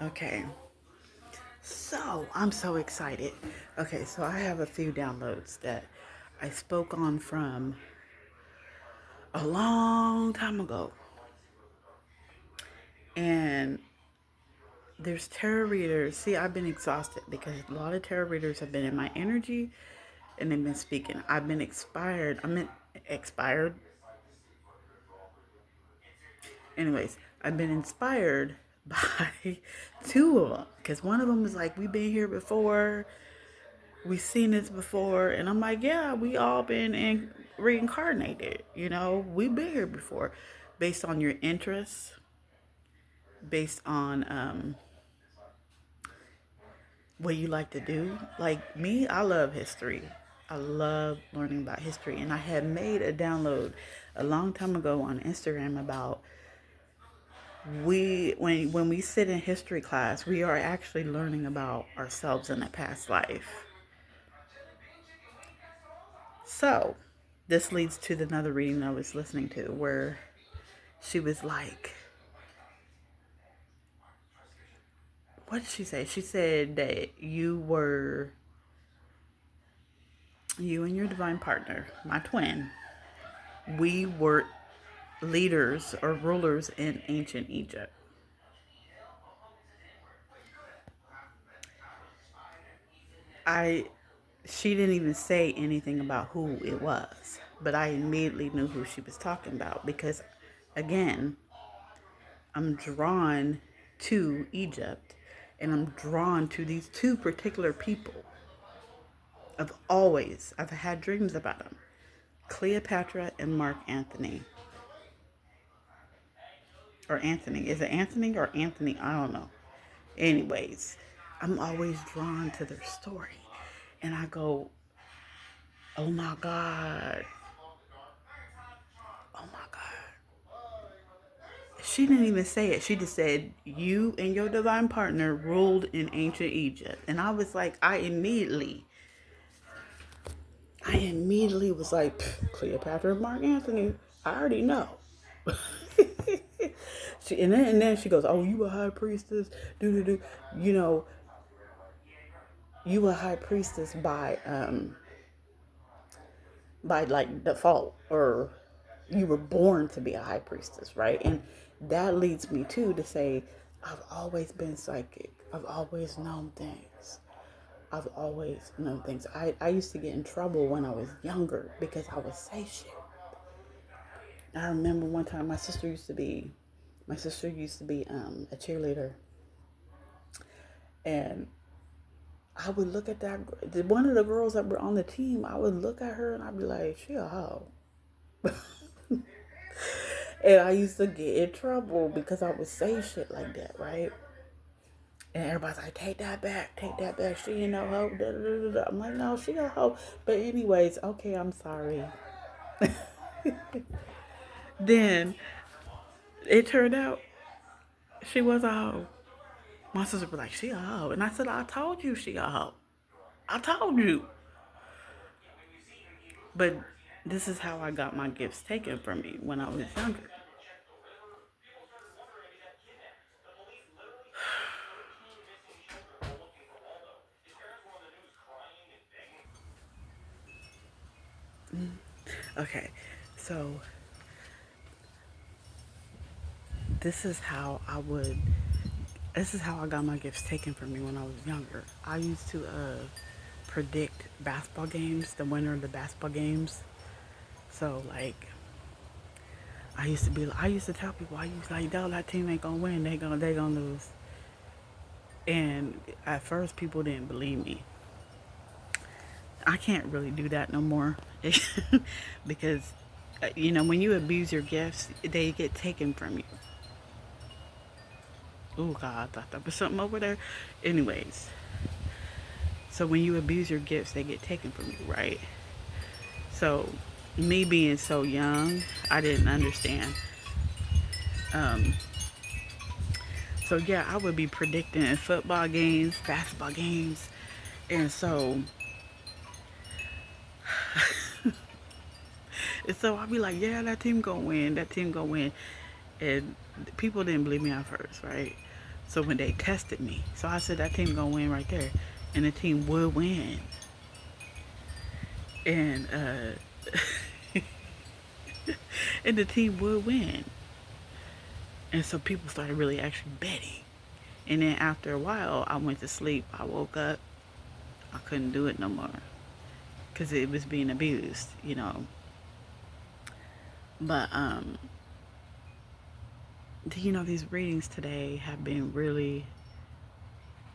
Okay, so I'm so excited. Okay, so I have a few downloads that I spoke on from a long time ago. And there's tarot readers. See, I've been exhausted because a lot of tarot readers have been in my energy and they've been speaking. I've been expired. Expired. Anyways, I've been inspired by two of them because one of them was like, we've been here before, we've seen this before, and I'm like, yeah, we all been reincarnated. We've been here before, based on your interests, based on what you like to do. Like me, I love history. I love learning about history, and I had made a download a long time ago on Instagram about when we sit in history class, we are actually learning about ourselves in a past life. So this leads to another reading I was listening to where she was like, what did she say? She said that you and your divine partner, my twin, we were leaders or rulers in ancient Egypt. I She didn't even say anything about who it was, but I immediately knew who she was talking about because, again, I'm drawn to Egypt and I'm drawn to these two particular people. I've had dreams about them: Cleopatra and Mark Antony. Or Anthony. Is it Anthony or Anthony? I don't know. Anyways, I'm always drawn to their story. And I go, oh my God. Oh my God. She didn't even say it. She just said, you and your divine partner ruled in ancient Egypt. And I was like, I immediately was like, Cleopatra and Mark Anthony. I already know. And then she goes, oh, you a high priestess. Do. You know, you a high priestess by like default, or you were born to be a high priestess, right? And that leads me to say, I've always been psychic. I've always known things. I've always known things. I used to get in trouble when I was younger because I would say shit. I remember one time my sister used to be a cheerleader, and I would look at that one of the girls that were on the team. I would look at her and I'd be like, she a hoe. And I used to get in trouble because I would say shit like that, right? And everybody's like, take that back. She ain't no hoe. Da, da, da, da. I'm like, no, she a hoe. But anyways, okay, I'm sorry. Then it turned out she was a hoe. My sister was like, she a hoe. And I said, I told you she a hoe. I told you. But this is how I got my gifts taken from me when I was younger. Okay, so this is how I would. This is how I got my gifts taken from me when I was younger. I used to predict basketball games, the winner of the basketball games. So like, I used to tell people, I used to like, no, that team ain't gonna win. They gonna lose. And at first, people didn't believe me. I can't really do that no more because when you abuse your gifts, they get taken from you. Oh God, I thought that was something over there. Anyways, so when you abuse your gifts, they get taken from you, right? So me being so young, I didn't understand. Um, so yeah, I would be predicting football games, basketball games, and so I'd be like, yeah, that team gonna win, and people didn't believe me at first, right? So when they tested me, so I said that team gonna win right there, and the team would win. And and the team would win. And so people started really actually betting. And then after a while, I went to sleep. I woke up. I couldn't do it no more because it was being abused, you know. But you know, these readings today have been really,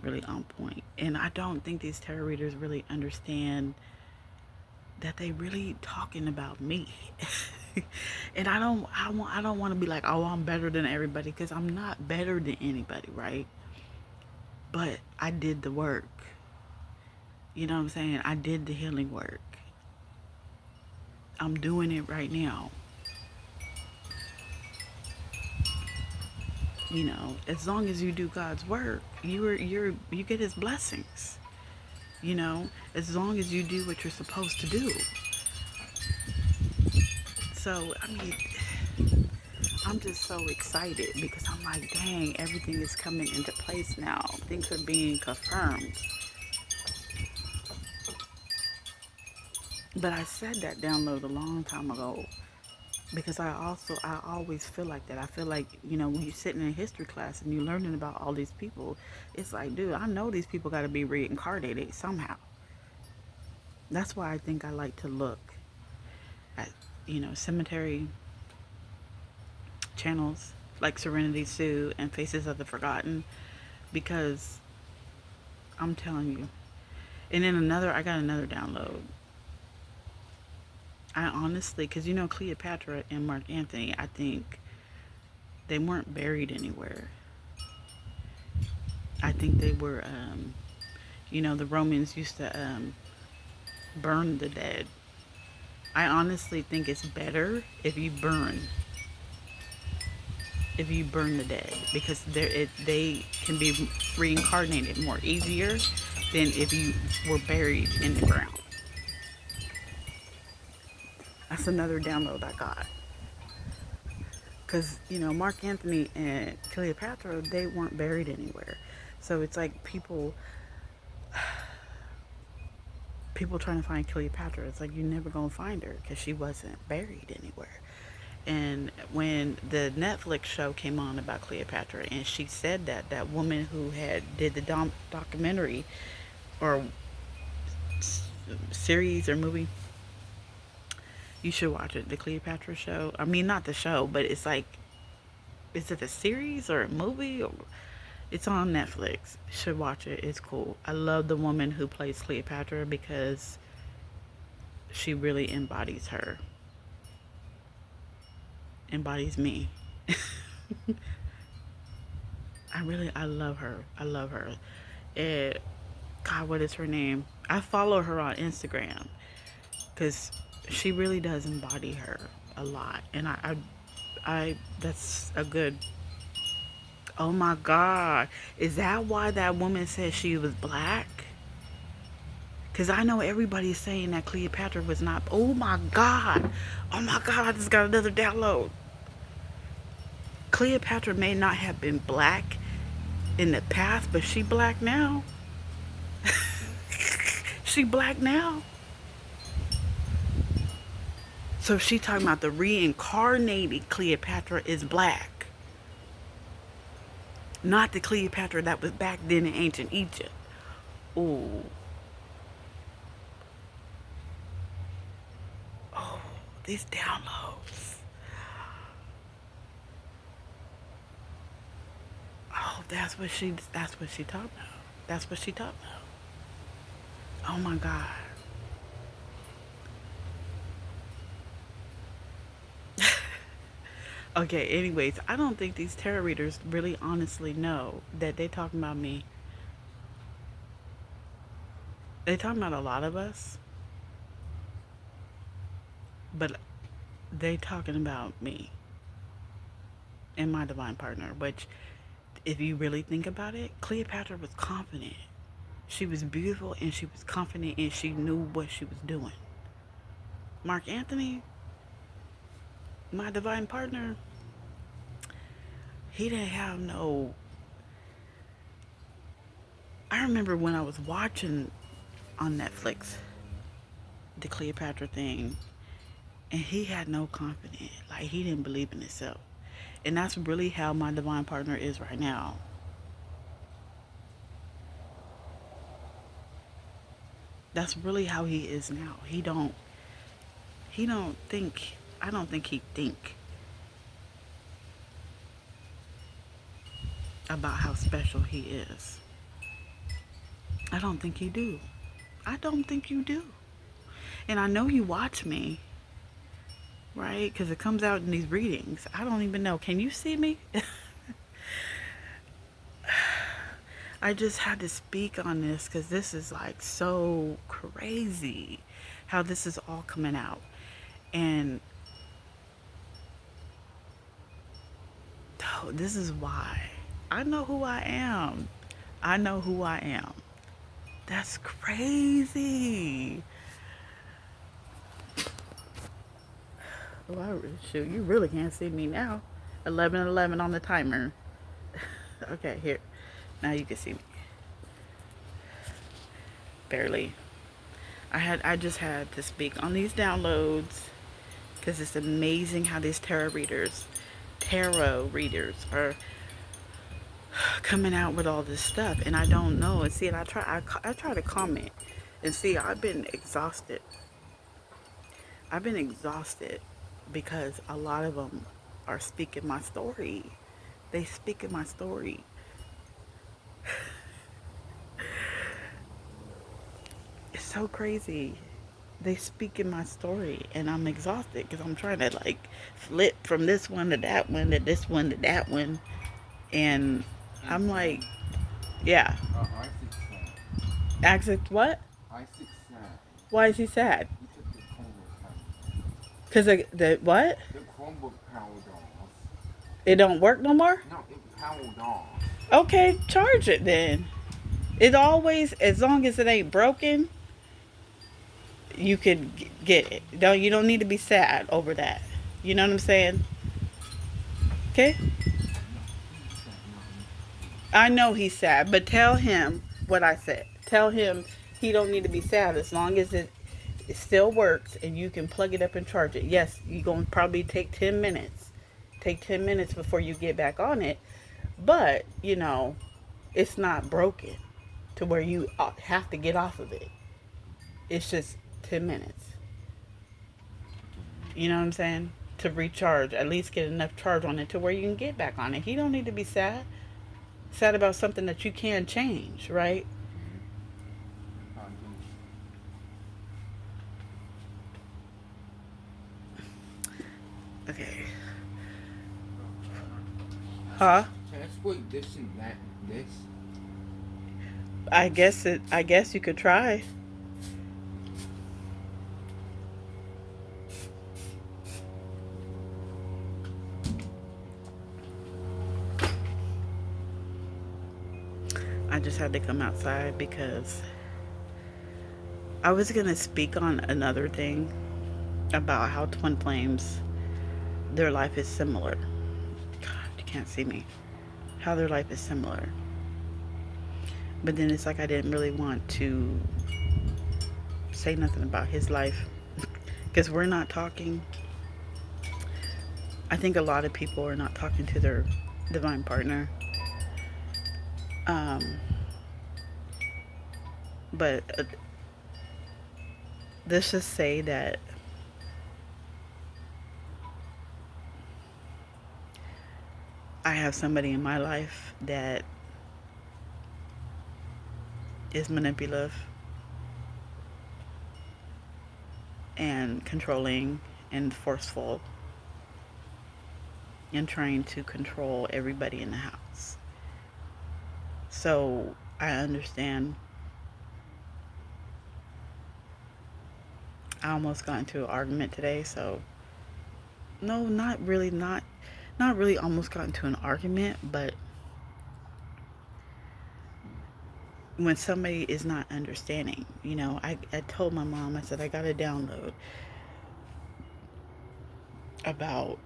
really on point. And I don't think these tarot readers really understand that they really talking about me. And I don't want to be like, oh, I'm better than everybody, because I'm not better than anybody, right? But I did the work. You know what I'm saying? I did the healing work. I'm doing it right now. You know, as long as you do God's work, you get his blessings. You know, as long as you do what you're supposed to do. So, I mean, I'm just so excited because I'm like, dang, everything is coming into place now. Things are being confirmed. But I said that download a long time ago because I always feel like that. I feel like, you know, when you're sitting in a history class and you're learning about all these people, it's like, dude, I know these people got to be reincarnated somehow. That's why I think I like to look at, you know, cemetery channels like Serenity Sue and Faces of the Forgotten, because I'm telling you. And then I got another download. I honestly, because you know, Cleopatra and Mark Antony, I think they weren't buried anywhere. I think they were, you know, the Romans used to burn the dead. I honestly think it's better if you burn the dead, because they can be reincarnated more easier than if you were buried in the ground. That's another download I got. Because, you know, Mark Antony and Cleopatra, they weren't buried anywhere. So it's like people trying to find Cleopatra. It's like you're never going to find her because she wasn't buried anywhere. And when the Netflix show came on about Cleopatra, and she said that that woman who had did the documentary or series or movie, you should watch it. The Cleopatra show. I mean, not the show, but it's like, is it a series or a movie? Or, it's on Netflix. You should watch it. It's cool. I love the woman who plays Cleopatra because she really embodies me. I love her. I love her. And God, what is her name? I follow her on Instagram because she really does embody her a lot. And that's a good. Oh my God. Is that why that woman said she was black? Because I know everybody's saying that Cleopatra was not. Oh my God. Oh my God. I just got another download. Cleopatra may not have been black in the past, but she black now. She black now. So she talking about the reincarnated Cleopatra is black. Not the Cleopatra that was back then in ancient Egypt. Oh. Oh, these downloads. Oh, that's what she talked about. That's what she talked about. Oh my God. Okay, anyways, I don't think these tarot readers really honestly know that they talking about me. They talking about a lot of us, but they talking about me and my divine partner, which, if you really think about it, Cleopatra was confident. She was beautiful and she was confident and she knew what she was doing. Mark Antony, my divine partner, he didn't have no I remember when I was watching on Netflix the Cleopatra thing, and he had no confidence. Like, he didn't believe in himself. And that's really how my divine partner is right now. That's really how he is now. He don't think, I don't think he think about how special he is. I don't think you do. I don't think you do. And I know you watch me, right? Because it comes out in these readings. I don't even know. Can you see me? I just had to speak on this because this is like so crazy how this is all coming out. And oh, this is why. I know who I am. I know who I am. That's crazy. Well, shoot, you really can't see me now. 11:11 on the timer. Okay, here. Now you can see me. Barely. I just had to speak on these downloads because it's amazing how these tarot readers are coming out with all this stuff, and I don't know. And see, and I try to comment, and see, I've been exhausted because a lot of them are speaking my story. They speak in my story. It's so crazy. They speak in my story, and I'm exhausted because I'm trying to like flip from this one to that one to this one to that one, and I'm like, yeah. Isaac sad. Accent what? Isaac sad. Why is he sad? He took the Chromebook power. Cause the what? The Chromebook powered off. It don't work no more. No, it powered off. Okay, charge it then. It always, as long as it ain't broken, you could get it. Don't you don't need to be sad over that. You know what I'm saying? Okay. No, he said no. I know he's sad, but tell him what I said. Tell him he don't need to be sad as long as it still works and you can plug it up and charge it. Yes, you're going to probably take 10 minutes. Take 10 minutes before you get back on it. But, it's not broken to where you have to get off of it. It's just 10 minutes. You know what I'm saying? To recharge, at least get enough charge on it to where you can get back on it. He don't need to be sad. Sad about something that you can change, right? Okay. Huh? Transport this and that and this. I guess you could try. I just had to come outside because I was going to speak on another thing about how twin flames, their life is similar. God, you can't see me. How their life is similar. But then it's like I didn't really want to say nothing about his life because we're not talking. I think a lot of people are not talking to their divine partner. Um, but let's just say that I have somebody in my life that is manipulative and controlling and forceful and trying to control everybody in the house. So I understand. I almost got into an argument today, so no, not really almost got into an argument, but when somebody is not understanding, I told my mom, I said, I got a download about,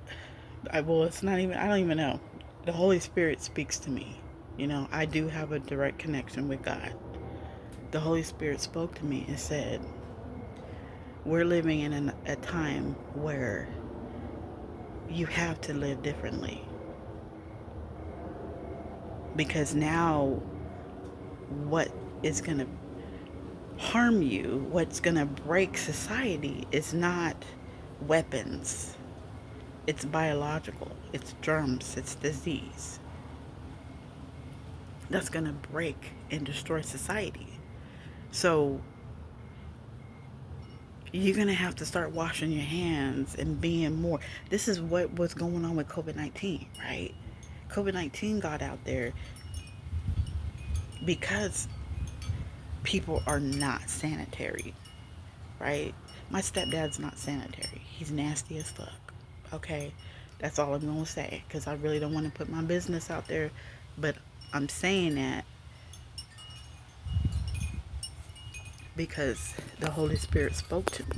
well, it's not even, I don't even know. The Holy Spirit speaks to me, You know, I do have a direct connection with God. The Holy Spirit spoke to me and said, we're living in a time where you have to live differently. Because now, what is going to harm you, what's going to break society, is not weapons, it's biological, it's germs, it's disease. That's going to break and destroy society. So, you're going to have to start washing your hands and being more. This is what was going on with COVID-19, right? COVID-19 got out there because people are not sanitary, right? My stepdad's not sanitary. He's nasty as fuck. Okay? That's all I'm going to say, because I really don't want to put my business out there. But I'm saying that because the Holy Spirit spoke to me.